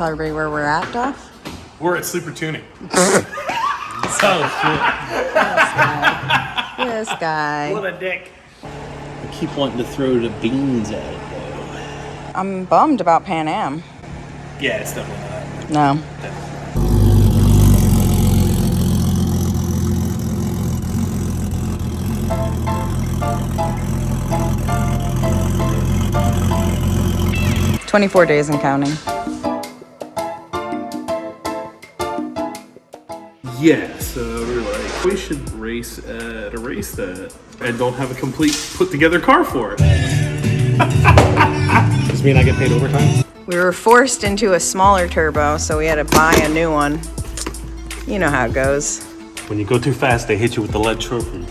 tell everybody where we're at, Duff? We're at Sleeper Tuning. This guy. What a dick. I keep wanting to throw the beans at it, though. I'm bummed about Pan Am. Yeah, it's definitely not. No. Definitely. 24 days and counting. Yeah, so we're like, we should race at a race that and don't have a complete put together car for it. Does it mean I get paid overtime? We were forced into a smaller turbo, so we had to buy a new one. You know how it goes. When you go too fast, they hit you with the lead trophy.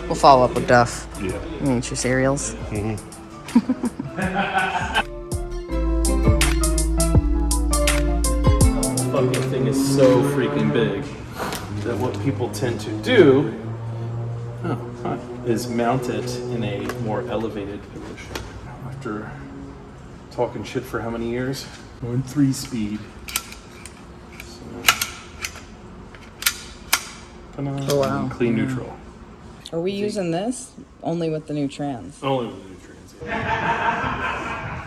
We'll follow up with Duff. Yeah. You eat your cereals. Mm-hmm. The fucking thing is so freaking big that what people tend to do is mount it in a more elevated position. After talking shit for how many years? We're in 3-speed. Oh, wow. Clean neutral. Are we using this only with the new trans? Only with the new trans. Yeah.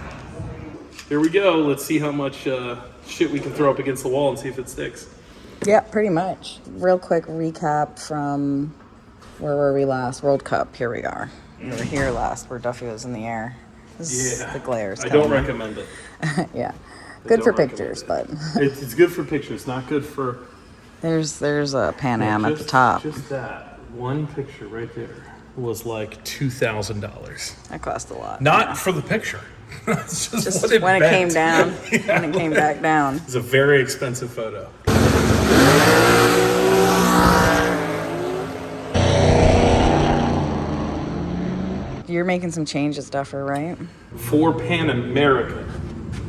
Here we go. Let's see how much shit we can throw up against the wall and see if it sticks. Yeah, pretty much. Real quick recap from where were we last? World Cup. Here we are. We were here last where Duffy was in the air. The glares. I don't recommend it. Yeah. Good for pictures, but it's good for pictures, not good for. There's a Pan Am at the top. Just that one picture right there was like $2,000. That cost a lot. Not for the picture. It's just what when it came down. Yeah. When it came back down. It's a very expensive photo. You're making some changes, Duffer, right? For Pan America,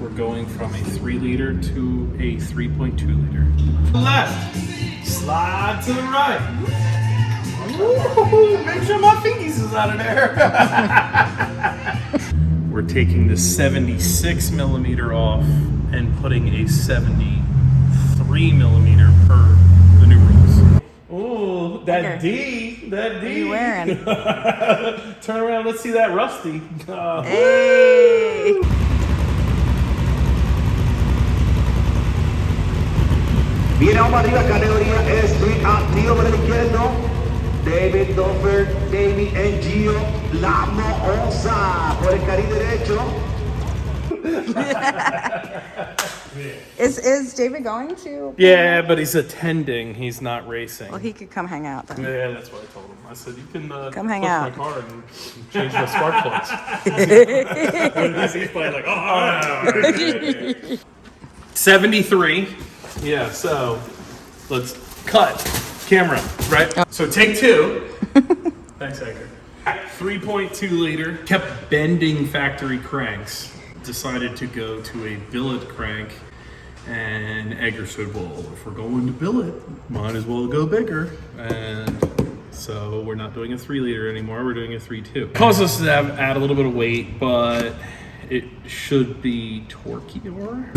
we're going from a 3-liter to a 3.2 liter. Left, slide to the right. Woo-hoo-hoo. Make sure my fingies is out of there. We're taking the 76 millimeter off and putting a 73 millimeter per the new rules. Oh, that D, that D. What are you wearing? Turn around, let's see that rusty. Hey. Viene vamos arriba, categoría Street activo por el izquierdo. David Doffer, Davey and Gio, La Moosa por el carril derecho. Is David going to? Yeah, but he's attending. He's not racing. Well, he could come hang out then. Yeah, that's what I told him. I said, you can come hang push out. my car and change my spark plugs. He's playing like, oh. 73. Yeah, so let's cut. Camera, right? So take 2. Thanks, Edgar. 3.2 liter. Kept bending factory cranks. Decided to go to a billet crank. And Edgar said, well, if we're going to billet, might as well go bigger. And so we're not doing a 3-liter anymore. We're doing a 3.2. Caused us to add a little bit of weight, but it should be torqueier.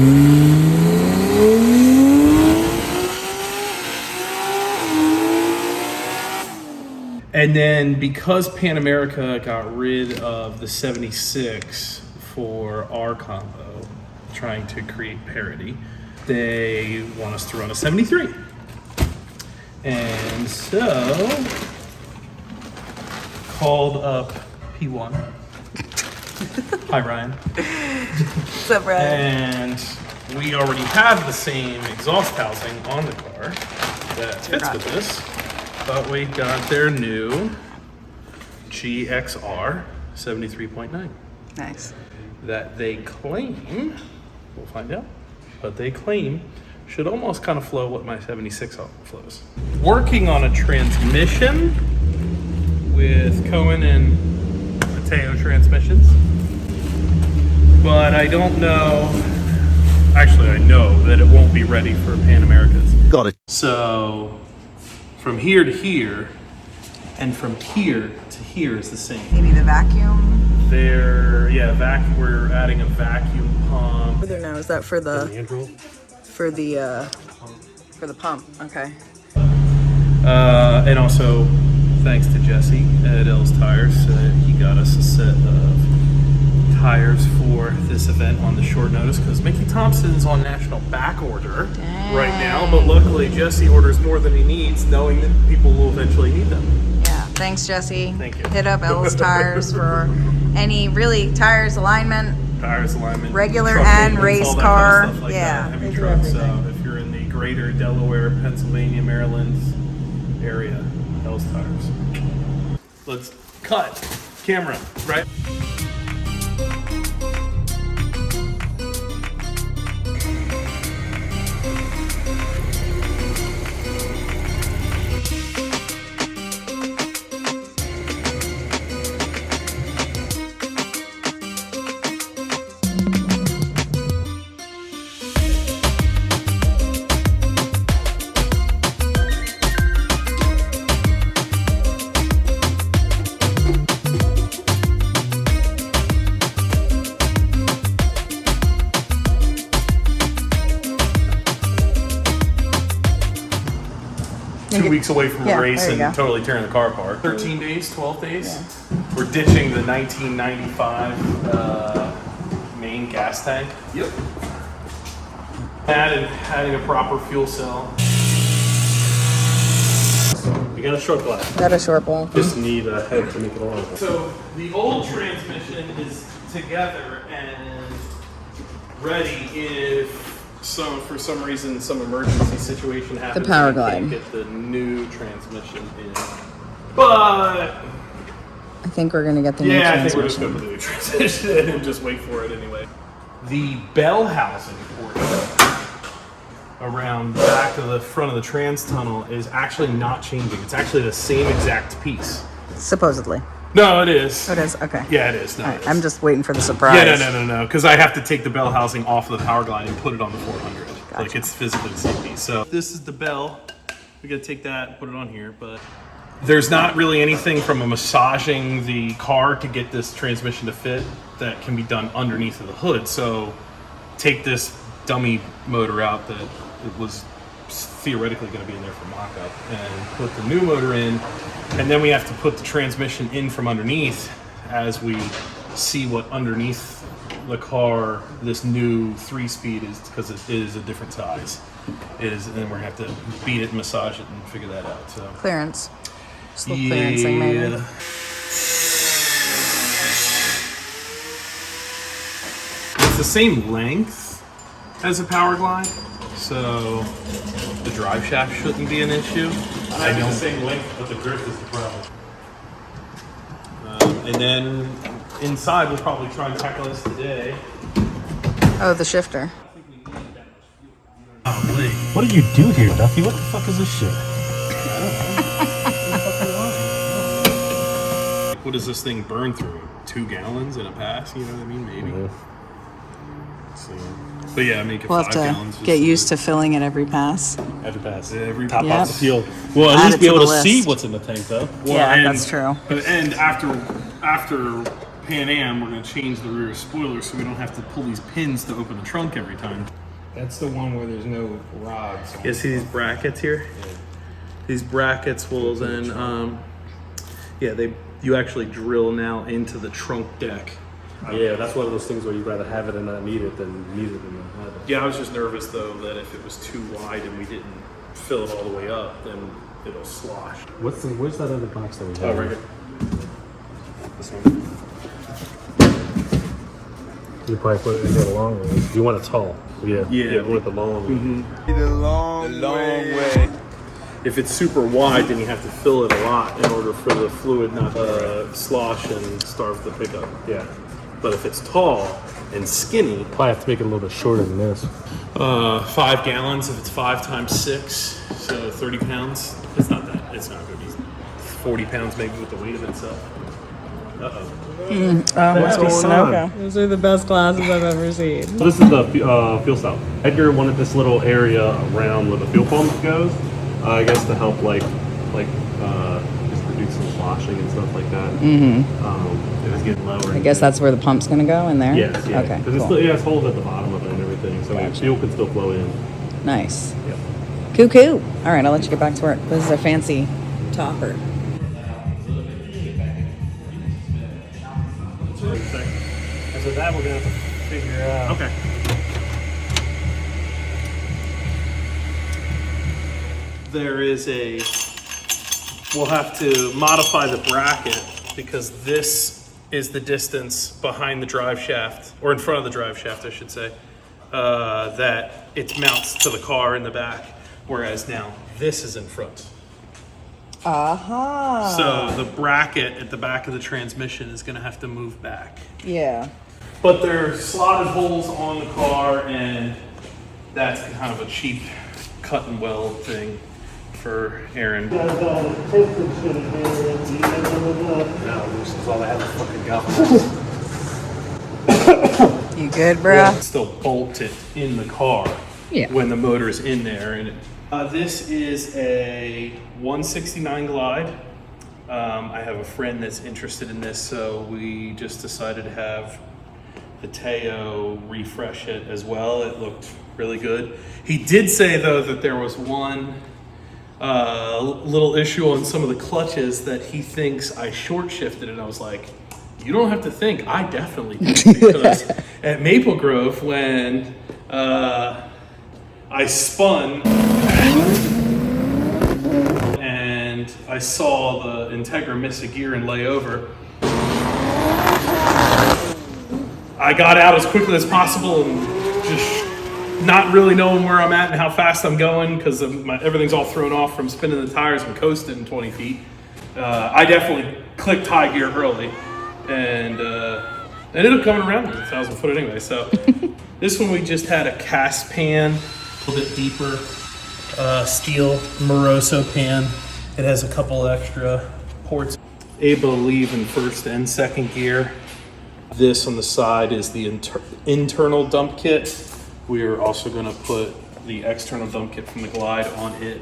And then because Pan America got rid of the 76 for our combo, trying to create parity, they want us to run a 73. And so, called up P1. Hi, Ryan. What's up, Ryan? And we already have the same exhaust housing on the car that fits with this. But we got their new GXR 73.9. Nice. That they claim, we'll find out, but they claim should almost kind of flow what my 76 flows. Working on a transmission with Cohen and Viteo Transmissions. but I don't know. Actually, I know that it won't be ready for Pan Americas. Got it. So from here to here, and from here to here is the same. You need a vacuum. We're adding a vacuum pump. Further now, is that for the pump? Okay. And also, thanks to Jesse at L's Tires, he got us a set of tires for this event on the short notice because Mickey Thompson's on national back order right now, but luckily Jesse orders more than he needs, knowing that people will eventually need them. Yeah, thanks Jesse. Thank you. Hit up L's Tires for any tires, alignment, regular truck and maintenance, race all that car. kind of stuff like Yeah, that, heavy they do trucks. So everything. if you're in the greater Delaware, Pennsylvania, Maryland area, L's Tires. Let's cut camera, right? 2 weeks away from a race and totally tearing the car apart. 13 days, 12 days. Yeah. We're ditching the 1995 main gas tank. Yep. Adding a proper fuel cell. You got a short glass. Got a short ball. Just need a head to make it long. So the old transmission is together and ready if for some reason some emergency situation happens. The power glide. Can't get the new transmission in. But I think we're gonna get the new transmission. I think we're just gonna put the new transmission and just wait for it anyway. The bell housing portion around the back of the front of the trans tunnel is actually not changing. It's actually the same exact piece. Supposedly. No, it is. It is? Okay. Yeah, it is. No, All right, it is. I'm just waiting for the surprise. Yeah, no. Because I have to take the bell housing off of the power glide and put it on the 400. Gotcha. Like, it's physically the same piece. So this is the bell. We got to take that and put it on here. But there's not really anything from a massaging the car to get this transmission to fit that can be done underneath of the hood. So take this dummy motor out that it was theoretically going to be in there for mock-up and put the new motor in, and then we have to put the transmission in from underneath as we see what underneath the car this new 3-speed is, because it is a different size and then we're going to have to beat it and massage it and figure that out. So Clearance. Just a little clearancing maybe. It's the same length as a power glide, so the drive shaft shouldn't be an issue. I know the same length, but the girth is the problem. And then inside, we'll probably try and tackle this today. Oh, the shifter. Oh, wait. What do you do here, Duffy? What the fuck is this shit? What does this thing burn through? 2 gallons in a pass? You know what I mean? Maybe. Mm-hmm. So, but yeah, make it We'll 5 have gallons. to get used to filling it every pass. Every pass. Every Top Yep. off the fuel. Well, at Add least it be to able the to see list. what's in the tank, though. Well, Yeah, and, that's true. And after Pan Am, we're going to change the rear spoiler so we don't have to pull these pins to open the trunk every time. That's the one where there's no rods. You see these brackets here? Yeah. These brackets will then, you actually drill now into the trunk deck. Yeah, that's one of those things where you'd rather have it and not need it than need it and not have it. Yeah, I was just nervous though that if it was too wide and we didn't fill it all the way up, then it'll slosh. Where's that other box that we have? Oh, right here. This one. You probably put it in the long way. You want it tall. Yeah. You want the long way. The long way. If it's super wide, then you have to fill it a lot in order for the fluid not to slosh and starve the pickup. Yeah. But if it's tall and skinny, Probably have to make it a little bit shorter than this. 5 gallons if it's 5 times 6, so 30 pounds. It's not that. It's not going to be 40 pounds maybe with the weight of itself. Uh-oh. Must be going Sunoco. Those are the best glasses I've ever seen. So this is the fuel stop. Edgar wanted this little area around where the fuel pump goes, I guess to help like just reduce some sloshing and stuff like that. Mm-hmm. It was getting lower. I guess that's where the pump's gonna go in there. Yes. Yeah. Okay. Because Cool. it's holes at the bottom of it and everything, so fuel can still flow in. Nice. Yep. Cuckoo. All right, I'll let you get back to work. This is a fancy topper. So that we're gonna have to figure out. Okay. There is we'll have to modify the bracket because this is the distance behind the drive shaft, or in front of the drive shaft, I should say, that it mounts to the car in the back, whereas now this is in front. Aha. So the bracket at the back of the transmission is gonna have to move back. Yeah. But they're slotted holes on the car, and that's kind of a cheap cut and weld thing for Aaron. No, this is all I have to fucking go. You good, bruh? Still bolt it in the car when the motor is in there. And this is a 169 Glide. I have a friend that's interested in this, so we just decided to have Viteo refresh it as well. It looked really good. He did say though that there was one little issue on some of the clutches that he thinks I short shifted, and I was like, you don't have to think, I definitely did, because at Maple Grove when I spun and I saw the Integra miss a gear and lay over, I got out as quickly as possible and just not really knowing where I'm at and how fast I'm going because everything's all thrown off from spinning the tires and coasting 20 feet. I definitely clicked high gear early and ended up coming around with 1,000 foot anyway. So this one we just had a cast pan, a little bit deeper, steel Moroso pan. It has a couple extra ports. Able to leave in first and second gear. This on the side is the internal dump kit. We are also going to put the external dump kit from the Glide on it.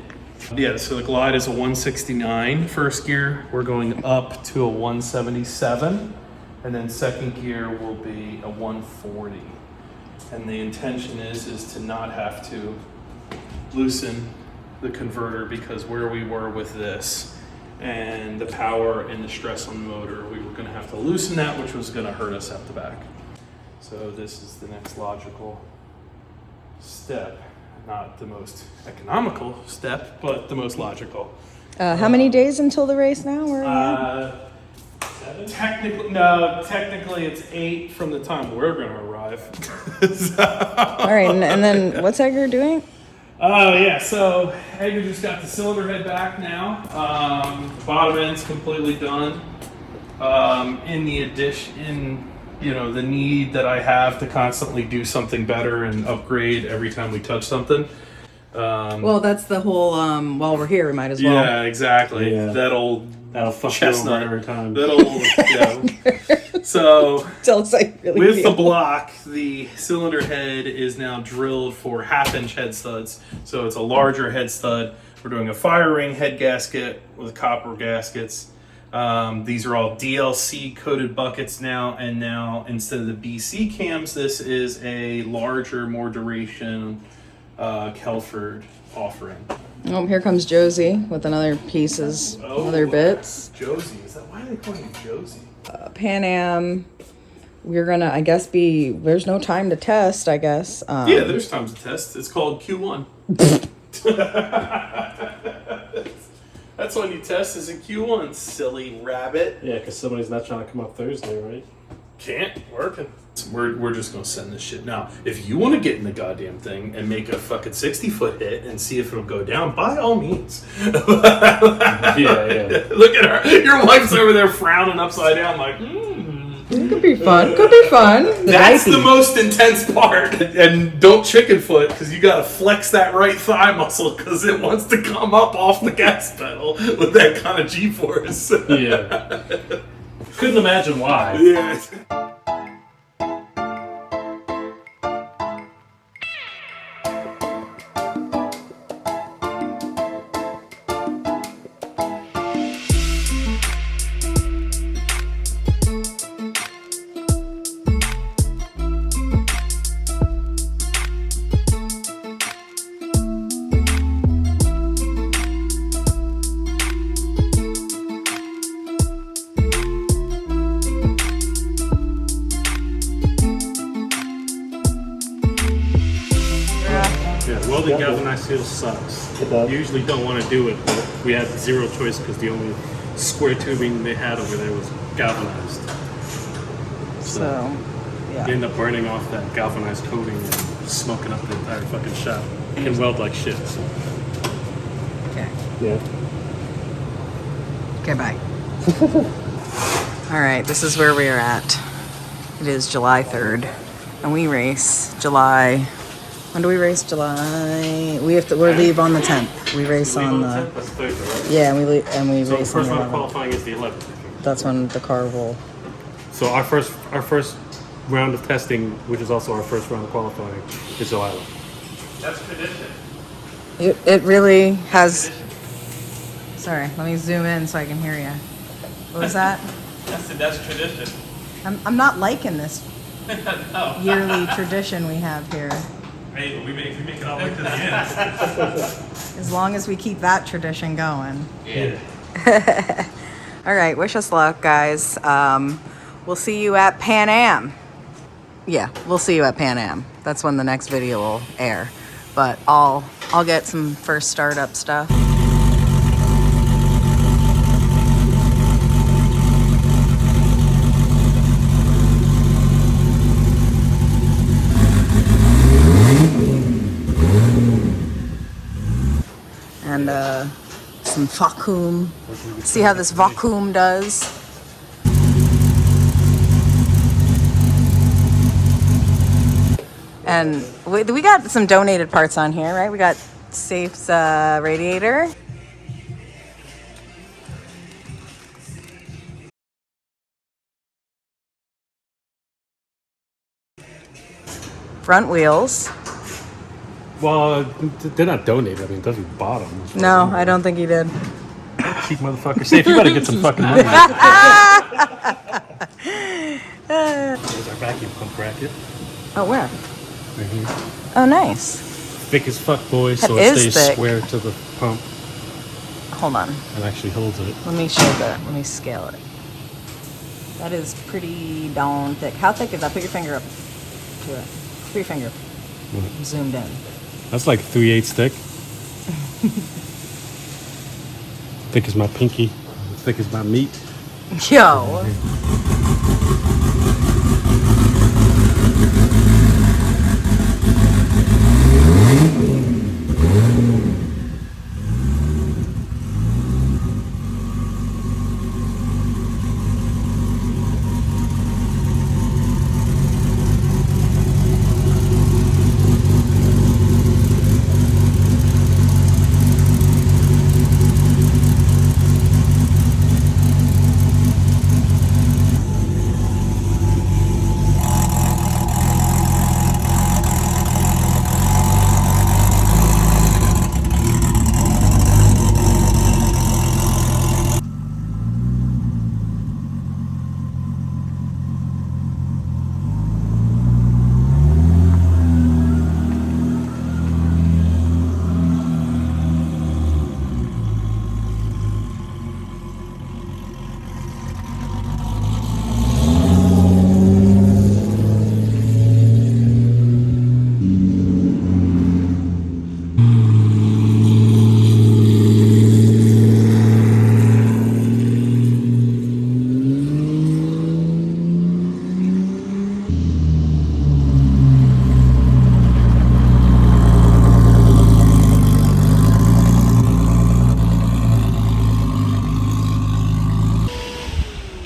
Yeah, so the Glide is a 169 first gear. We're going up to a 177, and then second gear will be a 140. And the intention is to not have to loosen the converter, because where we were with this and the power and the stress on the motor, we were going to have to loosen that, which was going to hurt us at the back. So this is the next logical step. Not the most economical step, but the most logical. How many days until the race now? Where are you? Technically it's 8 from the time we're going to arrive. All right, and then what's Edgar doing? So Edgar just got the cylinder head back now. The bottom end's completely done. In the addition, the need that I have to constantly do something better and upgrade every time we touch something. Well, that's the whole, while we're here, we might as well. Yeah, exactly. Yeah. That'll fuck chestnut you over every time. So Tell us how you really with feel. the block, the cylinder head is now drilled for 1/2-inch head studs. So it's a larger head stud. We're doing a fire ring head gasket with copper gaskets. These are all DLC coated buckets now, and now instead of the BC cams, this is a larger, more duration Kelford offering. Oh, here comes Josie with another pieces, other bits. Josie, why are they calling you Josie? Pan Am. We're gonna, I guess, there's no time to test, I guess. Yeah, there's times to test. It's called Q1. That's when you test is a Q1, silly rabbit. Yeah, because somebody's not trying to come up Thursday, right? Can't working. We're just gonna send this shit now. If you want to get in the goddamn thing and make a fucking 60-foot hit and see if it'll go down, by all means. Yeah. Look at her. Your wife's over there frowning upside down, like. It could be fun. Could be fun. That's the most intense part. And don't chicken foot, because you gotta flex that right thigh muscle, because it wants to come up off the gas pedal with that kind of G-force. Yeah. Couldn't imagine why. Yeah. Welding galvanized steel sucks. It does. You usually don't want to do it, but we had zero choice because the only square tubing they had over there was galvanized. So, You yeah. end up burning off that galvanized coating and smoking up the entire fucking shop. You can weld like shit. So. Okay. Yeah. Okay, bye. All right, this is where we are at. It is July 3rd, and we race July. When do we race? July. We leave on the 10th. We race on the. That's Thursday, right? Yeah, and we So the race on first the round of 11th. qualifying is the 11th. That's when the car will. So our first round of testing, which is also our first round of qualifying, is July 11th. That's tradition. It really has. Sorry, let me zoom in so I can hear you. What was that? That's tradition. I'm not liking this yearly tradition we have here. Hey, if we make it all the way to the end. As long as we keep that tradition going. Yeah. All right, wish us luck, guys. We'll see you at Pan Am. Yeah, we'll see you at Pan Am. That's when the next video will air. But I'll get some first startup stuff. And some vacuum. See how this vacuum does. And we got some donated parts on here, right? We got Safe's radiator. Front wheels. Well, they're not donated. I mean, Duffy bought them. No, I don't think he did. Cheap motherfucker. Safe, you better get some fucking money. There's our vacuum pump bracket. Oh, where? Right here. Oh, nice. Thick as fuck, boy, so That it is stays thick. square to the pump Hold on. and actually holds it. Let me show that. Let me scale it. That is pretty darn thick. How thick is that? Put your finger up to it. Put your finger. What? Zoomed in. That's like 3/8 thick. Thick as my pinky. Thick as my meat. Yo.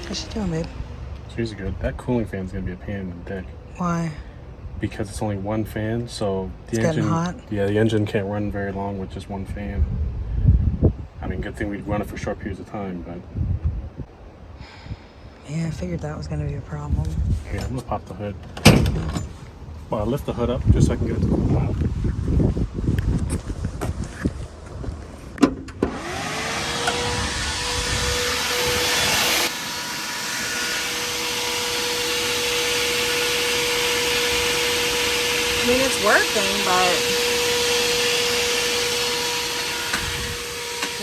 How's she doing, babe? She's good. That cooling fan's gonna be a pain in the dick. Why? Because it's only one fan, so the It's getting engine. hot? Yeah, the engine can't run very long with just one fan. I mean, good thing we'd run it for short periods of time, but Yeah, I figured that was gonna be a problem. Here, I'm gonna pop the hood. Well, I'll lift the hood up just so I can get it to the plow. I mean, it's working, but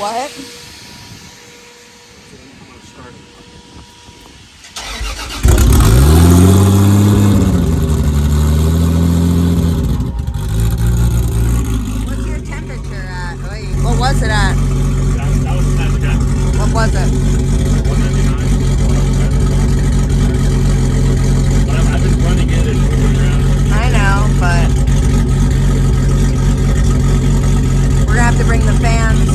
what? What's your temperature at? Wait, what was it at? That was the time again. What was it? 199. I've been running it and moving around. I know, but we're gonna have to bring the fans.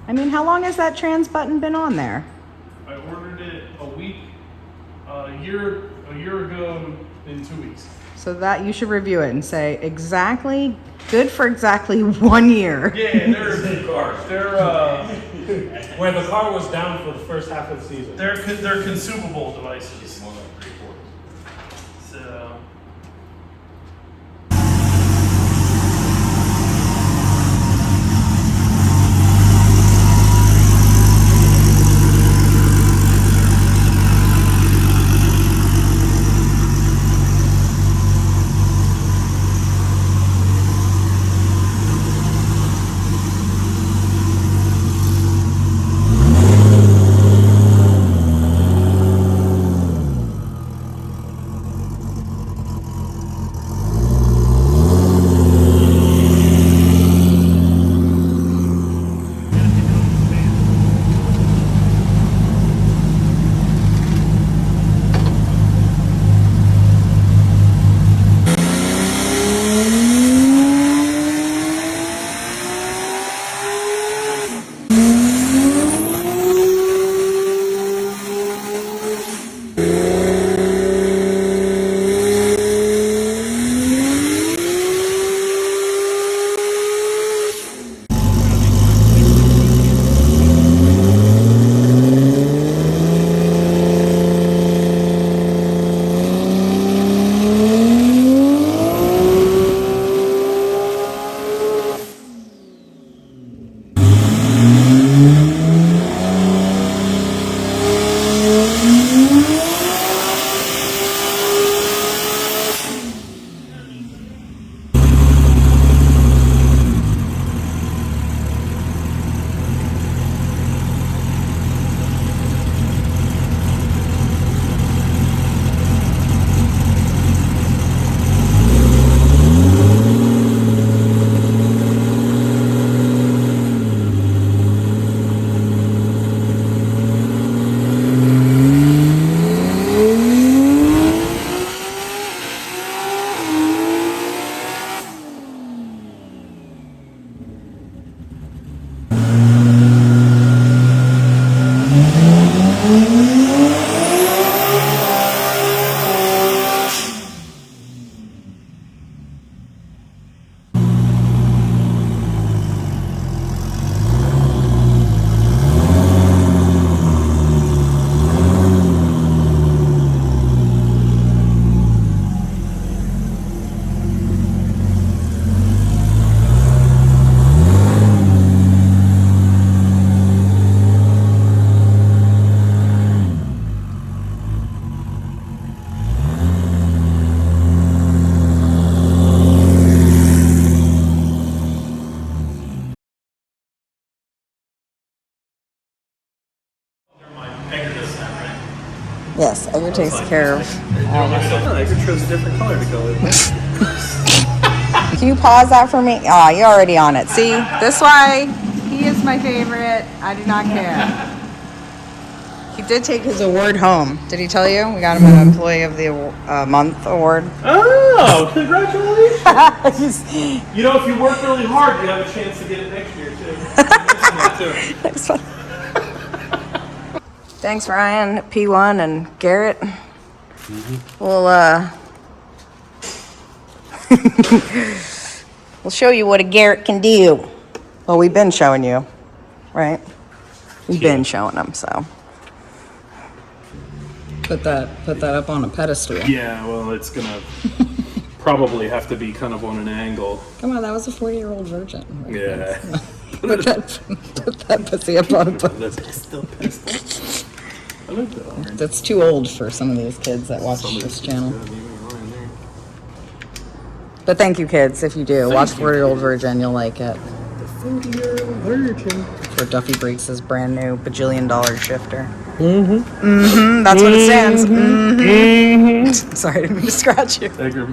I mean, how long has that trans button been on there? I ordered it a year ago in 2 weeks. So that you should review it and say exactly good for exactly 1 year. Yeah, they're Where the car was down for the first half of the season. they're consumable devices. So Yes, Edgar takes care of all this. Edgar chose a different color to go with. Can you pause that for me? Oh, you're already on it. See, this why he is my favorite. I do not care. He did take his award home. Did he tell you? We got him an Employee of the Month award. Oh, Oh, congratulations! He's- You know, if you work really hard, you have a chance to get it next year too. Next one. Thanks, Ryan, P1, and Garrett. We'll we'll show you what a Garrett can do. Well, we've been showing you, right? We've been showing them, so. Put that up on a pedestal. Yeah, well, it's gonna probably have to be kind of on an angle. Come on, that was a 40-year-old virgin. Yeah. Put that pussy up on a pedestal. That's still pistol. I like that orange. That's too old for some of these kids that watch this channel. But thank you, kids, if you do. Watch 40-Year-Old Virgin, you'll like it. The 40-year-old virgin. Where Duffy breaks his brand new bajillion-dollar shifter. That's what it stands. Sorry, I didn't mean to scratch you. Edgar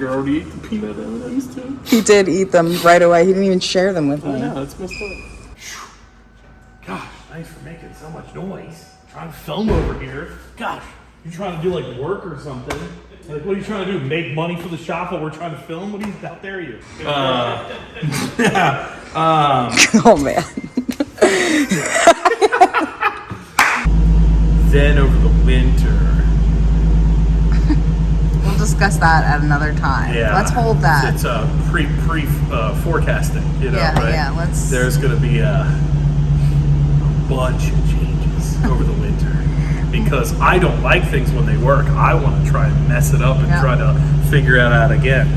already ate the peanut M&Ms too. He did eat them right away. He didn't even share them with I me. know, that's messed up. Gosh, thanks for making so much noise. Trying to film over here. Gosh, you're trying to do like work or something. Like, what are you trying to do? Make money for the shop while we're trying to film? What are you, how dare you? Oh, man. Then over the winter. We'll discuss that at another time. Yeah. Let's hold that. It's pre forecasting, you know, Yeah, right? yeah, let's- There's going to be a bunch of changes over the winter. Because I don't like things when they work. I want to try and mess it up and try to figure it out again.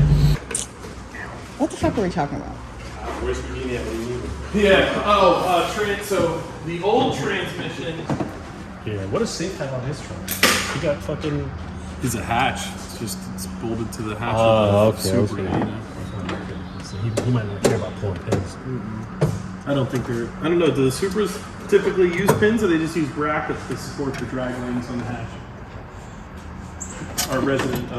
What the fuck are we talking about? Where's the media? What do you need? Yeah. So the old transmission. Yeah, what does Safe have on his truck? He got fucking... Is a hatch. It's bolted to the hatch. Oh, of the okay. Supra, you know? So he might not care about pulling pins. I don't think they're. I don't know. Do the Supras typically use pins, or they just use brackets to support the drag rings on the hatch? Our resident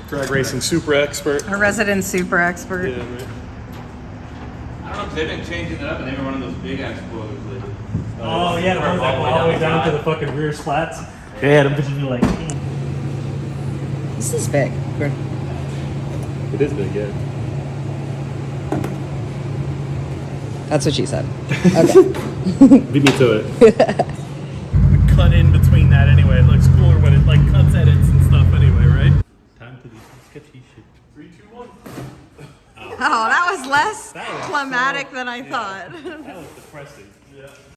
drag racing Supra expert. A resident super expert. Yeah, right. I don't know, 'cause they've been changing it up and they've been running those big ass spoilers lately. Oh, yeah, the ones that go all the way down to the fucking rear slats. Yeah, them bitches be like... This is big. It is big, yeah. That's what she said. Okay. Beat me to it. Cut in between that anyway. It looks cooler when it like cuts edits and stuff anyway, right? Time to do some sketchy shit. 3, 2, 1. Oh, that was less climatic than I thought. That was depressing.